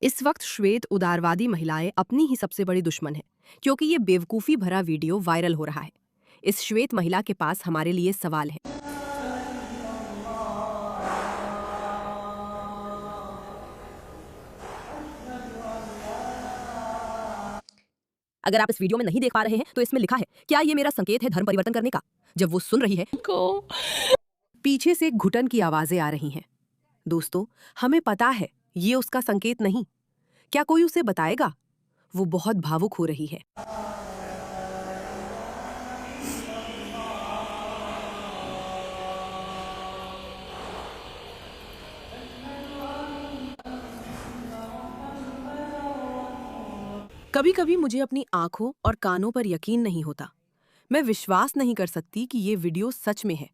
इस वक्त श्वेत उदारवादी महिलाएं अपनी ही सबसे बड़ी दुश्मन है, क्योंकि ये बेवकूफ़ी भरा वीडियो वायरल हो रहा है। इस श्वेत महिला के पास हमारे लिए सवाल है। अगर आप इस वीडियो में नहीं देख पा रहे हैं तो इसमें लिखा है, क्या ये मेरा संकेत है धर्म परिवर्तन करने का? जब वो सुन रही है को पीछे से घुटन की आवाजें आ रही हैं। दोस्तों, हमें पता है ये उसका संकेत नहीं। क्या कोई उसे बताएगा? वो बहुत भावुक हो रही है। कभी कभी मुझे अपनी आंखों और कानों पर यकीन नहीं होता। मैं विश्वास नहीं कर सकती कि ये वीडियो सच में है,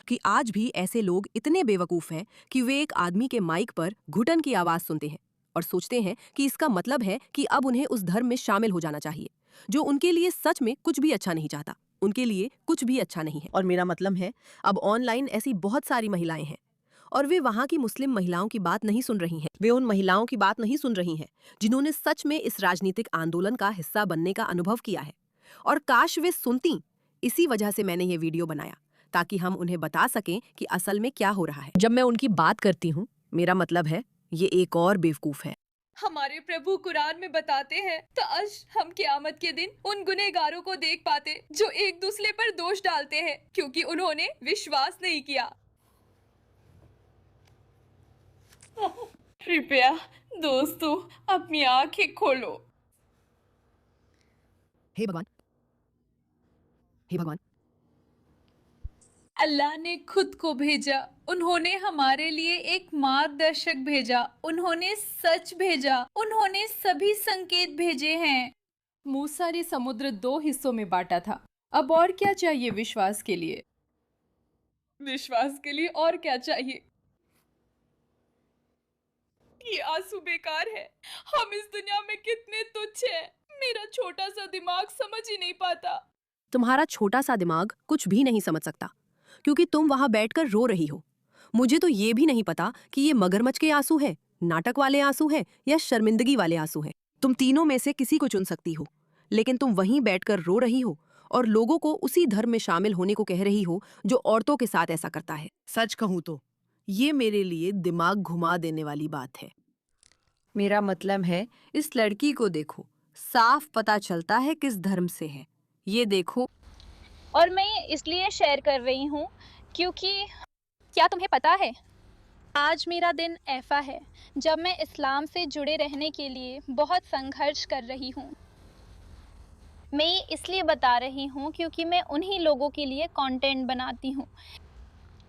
कि आज भी ऐसे लोग इतने बेवकूफ हैं कि वे एक आदमी के माइक पर घुटन की आवाज सुनते हैं और सोचते हैं कि इसका मतलब है कि अब उन्हें उस धर्म में शामिल हो जाना चाहिए, जो उनके लिए सच में कुछ भी अच्छा नहीं चाहता। उनके लिए कुछ भी अच्छा नहीं है। और मेरा मतलब है, अब ऑनलाइन ऐसी बहुत सारी महिलाएं हैं और वे वहां की मुस्लिम महिलाओं की बात नहीं सुन रही हैं। वे उन महिलाओं की बात नहीं सुन रही हैं जिन्होंने सच में इस राजनीतिक आंदोलन का हिस्सा बनने का अनुभव किया है। और काश वे सुनती। इसी वजह से मैंने ये वीडियो बनाया, ताकि हम उन्हें बता सकें कि असल में क्या हो रहा है। जब मैं उनकी बात करती हूँ, मेरा मतलब है ये एक और बेवकूफ है। हमारे प्रभु कुरान में बताते हैं, काश हम क़यामत के दिन उन गुनहगारों को देख पाते जो एक दूसरे पर दोष डालते हैं क्योंकि उन्होंने विश्वास नहीं किया। कृपया दोस्तों, अपनी आंखें खोलो। हे भगवान, हे भगवान। अल्लाह ने खुद को भेजा, उन्होंने हमारे लिए एक मार्गदर्शक भेजा, उन्होंने सच भेजा, उन्होंने सभी संकेत भेजे हैं। मूसा ने समुद्र 2 हिस्सों में बांटा था। अब और क्या चाहिए विश्वास के लिए? विश्वास के लिए और क्या चाहिए? ये आंसू बेकार है। हम इस दुनिया में कितने तुच्छ हैं। मेरा छोटा सा दिमाग समझ ही नहीं पाता। तुम्हारा छोटा सा दिमाग कुछ भी नहीं समझ सकता, क्योंकि तुम वहां बैठकर रो रही हो। मुझे तो ये भी नहीं पता कि ये मगरमच्छ के आंसू हैं, नाटक वाले आंसू हैं या शर्मिंदगी वाले आंसू हैं। तुम तीनों में से किसी को चुन सकती हो, लेकिन तुम वहीं बैठकर रो रही हो और लोगों को उसी धर्म में शामिल होने को कह रही हो जो औरतों के साथ ऐसा करता है। सच कहूं तो ये मेरे लिए दिमाग घुमा देने वाली बात है। मेरा मतलब है, इस लड़की को देखो, साफ पता चलता है किस धर्म से है। ये देखो। और मैं ये इसलिए शेयर कर रही हूँ क्योंकि क्या तुम्हें पता है, आज मेरा दिन ऐसा है जब मैं इस्लाम से जुड़े रहने के लिए बहुत संघर्ष कर रही हूँ। मैं ये इसलिए बता रही हूँ क्योंकि मैं उन्हीं लोगों के लिए कंटेंट बनाती हूँ।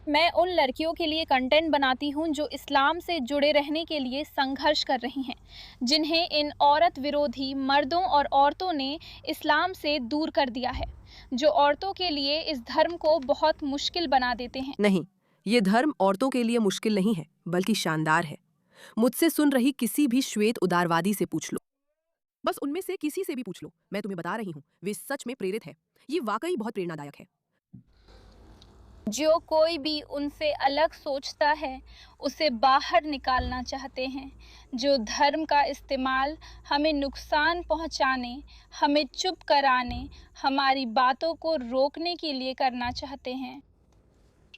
मैं उन लड़कियों के लिए कंटेंट बनाती हूँ जो इस्लाम से जुड़े रहने के लिए संघर्ष कर रही हैं, जिन्हें इन औरत विरोधी मर्दों और औरतों ने इस्लाम से दूर कर दिया है, जो औरतों के लिए इस धर्म को बहुत मुश्किल बना देते हैं। नहीं, ये धर्म औरतों के लिए मुश्किल नहीं है, बल्कि शानदार है। मुझसे सुन रही किसी भी श्वेत उदारवादी से पूछ लो, बस उनमें से किसी से भी पूछ लो, मैं तुम्हें बता रही हूँ, वे सच में प्रेरित है। ये वाकई बहुत प्रेरणादायक है। जो कोई भी उनसे अलग सोचता है, उसे बाहर निकालना चाहते हैं। जो धर्म का इस्तेमाल हमें नुकसान पहुंचाने, हमें चुप कराने, हमारी बातों को रोकने के लिए करना चाहते हैं।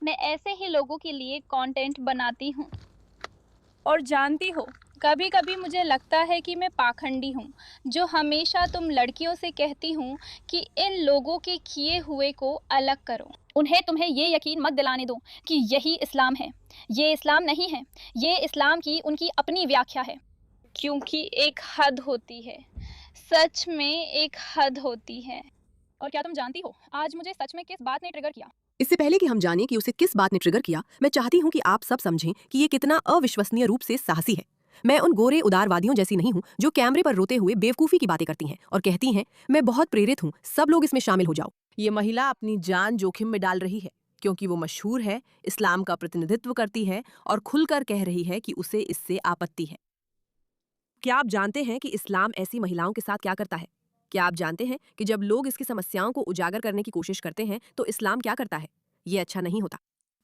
मैं ऐसे ही लोगों के लिए कंटेंट बनाती हूँ। और जानती हो, कभी-कभी मुझे लगता है कि मैं पाखंडी हूँ, जो हमेशा तुम लड़कियों से कहती हूँ कि इन लोगों के किए हुए को अलग करो। तुम्हें ये यकीन मत दिलाने दो कि यही इस्लाम है। ये इस्लाम नहीं है, ये इस्लाम की उनकी अपनी व्याख्या है। क्योंकि एक हद होती है, सच में एक हद होती है। और क्या तुम जानती हो, आज मुझे सच में किस बात ने ट्रिगर किया? इससे पहले कि हम जानें कि उसे किस बात ने ट्रिगर किया, मैं चाहती हूँ कि आप सब समझें कि ये कितना अविश्वसनीय रूप से साहसी है। मैं उन गोरे उदारवादियों जैसी नहीं हूँ जो कैमरे पर रोते हुए बेवकूफ़ी की बातें करती हैं और कहती हैं, मैं बहुत प्रेरित हूँ, सब लोग इसमें शामिल हो जाओ। ये महिला अपनी जान जोखिम में डाल रही है, क्योंकि वो मशहूर है, इस्लाम का प्रतिनिधित्व करती है और खुलकर कह रही है कि उसे इससे आपत्ति है। क्या आप जानते हैं कि इस्लाम ऐसी महिलाओं के साथ क्या करता है? क्या आप जानते हैं कि जब लोग इसकी समस्याओं को उजागर करने की कोशिश करते हैं तो इस्लाम क्या करता है? ये अच्छा नहीं होता।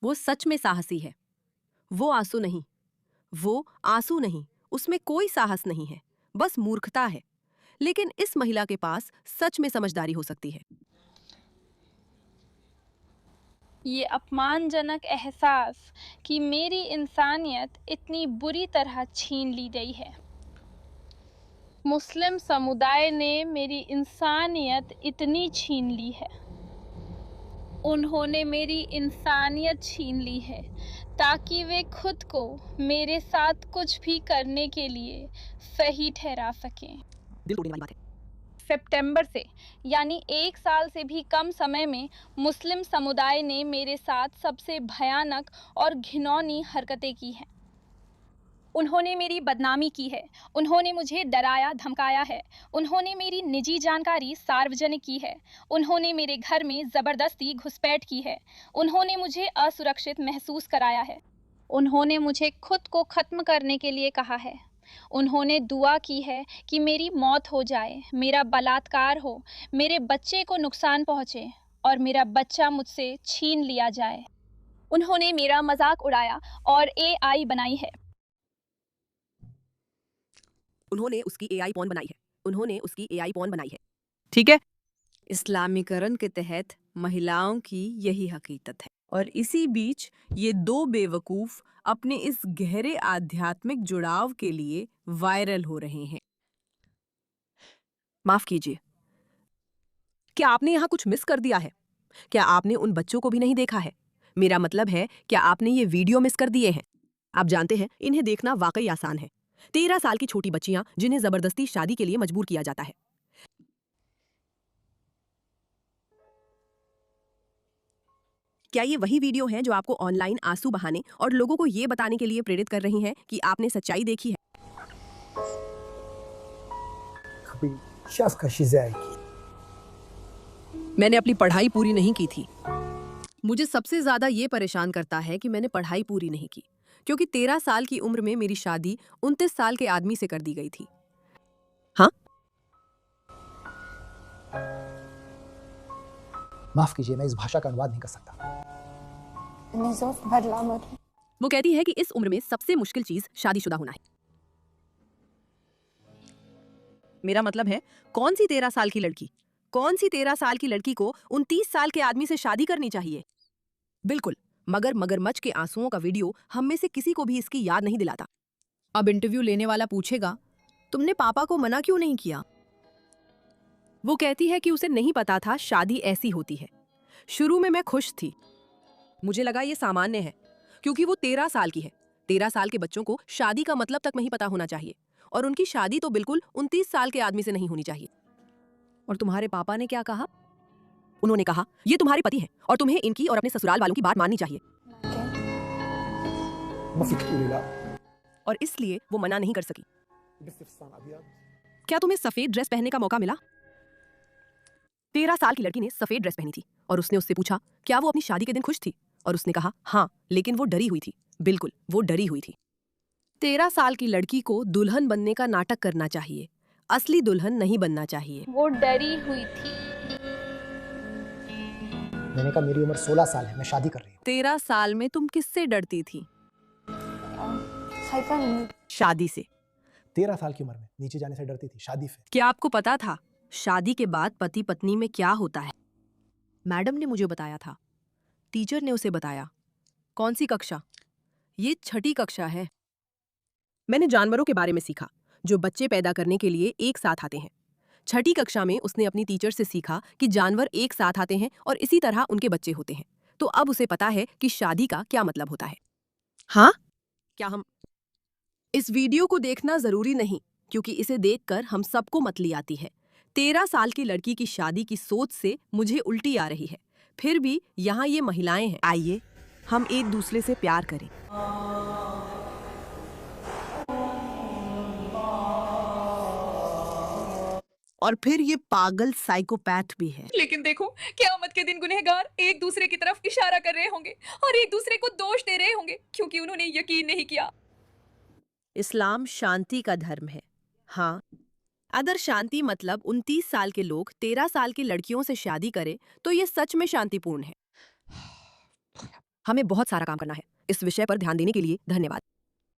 वो सच में साहसी है। वो आंसू नहीं, उसमें कोई साहस नहीं है, बस मूर्खता है। लेकिन इस महिला के पास सच में समझदारी हो सकती है। ये अपमानजनक एहसास कि मेरी इंसानियत इतनी बुरी तरह छीन ली गई है। मुस्लिम समुदाय ने मेरी इंसानियत इतनी छीन ली है। उन्होंने मेरी इंसानियत छीन ली है ताकि वे खुद को मेरे साथ कुछ भी करने के लिए सही ठहरा सकें। दिल तोड़ने वाली बात है। सितंबर से यानी 1 साल से भी कम समय में मुस्लिम समुदाय ने मेरे साथ सबसे भयानक और घिनौनी हरकतें की हैं। उन्होंने मेरी बदनामी की है, उन्होंने मुझे डराया धमकाया है, उन्होंने मेरी निजी जानकारी सार्वजनिक की है, उन्होंने मेरे घर में ज़बरदस्ती घुसपैठ की है, उन्होंने मुझे असुरक्षित महसूस कराया है, उन्होंने मुझे खुद को ख़त्म करने के लिए कहा है, उन्होंने दुआ की है कि मेरी मौत हो जाए, मेरा बलात्कार हो, मेरे बच्चे को नुकसान पहुँचे और मेरा बच्चा मुझसे छीन लिया जाए। उन्होंने मेरा मजाक उड़ाया और AI बनाई है। उन्होंने उसकी AI पॉर्न बनाई है। उन्होंने उसकी AI पॉर्न बनाई है। ठीक है? इस्लामीकरण के तहत महिलाओं की यही हकीकत है। और इसी बीच ये दो बेवकूफ अपने इस गहरे आध्यात्मिक जुड़ाव के लिए वायरल हो रहे हैं। माफ कीजिए, क्या आपने यहाँ कुछ मिस कर दिया है? क्या आपने उन बच्चों को भी नहीं देखा है? मेरा मतलब है, क्या आपने ये वीडियो मिस कर दिए हैं? आप जानते हैं, इन्हें देखना वाकई आसान है। 13 साल की छोटी बच्चियां जिन्हें जबरदस्ती शादी के लिए मजबूर किया जाता है। क्या ये वही वीडियो है जो आपको ऑनलाइन आंसू बहाने और लोगों को ये बताने के लिए प्रेरित कर रही है कि आपने सच्चाई देखी है? कभी शफ़क़त जाएगी। मैंने अपनी पढ़ाई पूरी नहीं की थी। मुझे सबसे ज्यादा ये परेशान करता है कि मैंने पढ़ाई पूरी नहीं की, क्योंकि 13 साल की उम्र में मेरी शादी 29 साल के आदमी से कर दी गई थी। हाँ? माफ़ कीजिए, मैं इस भाषा का अनुवाद नहीं कर सकता। वो कहती है कि इस उम्र में सबसे मुश्किल चीज शादीशुदा होना है। मेरा मतलब है, कौन सी 13 साल की लड़की, कौन सी 13 साल की लड़की को 29 साल के आदमी से शादी करनी चाहिए? बिल्कुल, मगर मगरमच्छ के आंसुओं का वीडियो हम में से किसी को भी इसकी याद नहीं दिलाता। अब इंटरव्यू लेने वाला पूछेगा, तुमने पापा को मना क्यों नहीं किया? वो कहती है कि उसे नहीं पता था शादी ऐसी होती है। शुरू में मैं खुश थी, मुझे लगा ये सामान्य है, क्योंकि वो 13 साल की है। 13 साल के बच्चों को शादी का मतलब तक नहीं पता होना चाहिए, और उनकी शादी तो बिल्कुल 29 साल के आदमी से नहीं होनी चाहिए। और तुम्हारे पापा ने क्या कहा? उन्होंने कहा, ये तुम्हारे पति हैं और तुम्हें इनकी और अपने ससुराल वालों की बात माननी चाहिए, और इसलिए वो मना नहीं कर सकी। क्या तुम्हें सफेद ड्रेस पहनने का मौका मिला? 13 साल की लड़की ने सफेद ड्रेस पहनी थी और उसने उससे पूछा, क्या वो अपनी शादी के दिन खुश थी? और उसने कहा, हाँ, लेकिन वो डरी हुई थी। बिल्कुल, वो डरी हुई थी। 13 साल की लड़की को दुल्हन बनने का नाटक करना चाहिए, असली दुल्हन नहीं बनना चाहिए। वो डरी हुई थी। मैंने कहा, मेरी उम्र 16 साल है, मैं शादी कर रही हूँ। 13 साल में तुम किससे डरती थी? शादी से। 13 साल की उम्र में नीचे जाने से डरती थी, शादी से। क्या आपको पता था शादी के बाद पति पत्नी में क्या होता है? मैडम ने मुझे बताया था, टीचर ने उसे बताया। कौन सी कक्षा? ये 6ठी कक्षा है। मैंने जानवरों के बारे में सीखा जो बच्चे पैदा करने के लिए एक साथ आते हैं। 6ठी कक्षा में उसने अपनी टीचर से सीखा कि जानवर एक साथ आते हैं और इसी तरह उनके बच्चे होते हैं। तो अब उसे पता है कि शादी का क्या मतलब होता है। हाँ? क्या हम इस वीडियो को देखना जरूरी नहीं, क्योंकि इसे देखकर हम सबको मतली आती है। 13 साल की लड़की की शादी की सोच से मुझे उल्टी आ रही है। फिर भी यहाँ ये महिलाएं हैं। आइए हम एक दूसरे से प्यार करें। और फिर ये पागल साइकोपैथ भी है। लेकिन देखो, क़यामत के दिन गुनहगार एक दूसरे की तरफ इशारा कर रहे होंगे और एक दूसरे को दोष दे रहे होंगे, क्योंकि उन्होंने यकीन नहीं किया। इस्लाम शांति का धर्म है। हाँ, अगर शांति मतलब 29 साल के लोग 13 साल की लड़कियों से शादी करें, तो ये सच में शांतिपूर्ण है। हमें बहुत सारा काम करना है। इस विषय पर ध्यान देने के लिए धन्यवाद।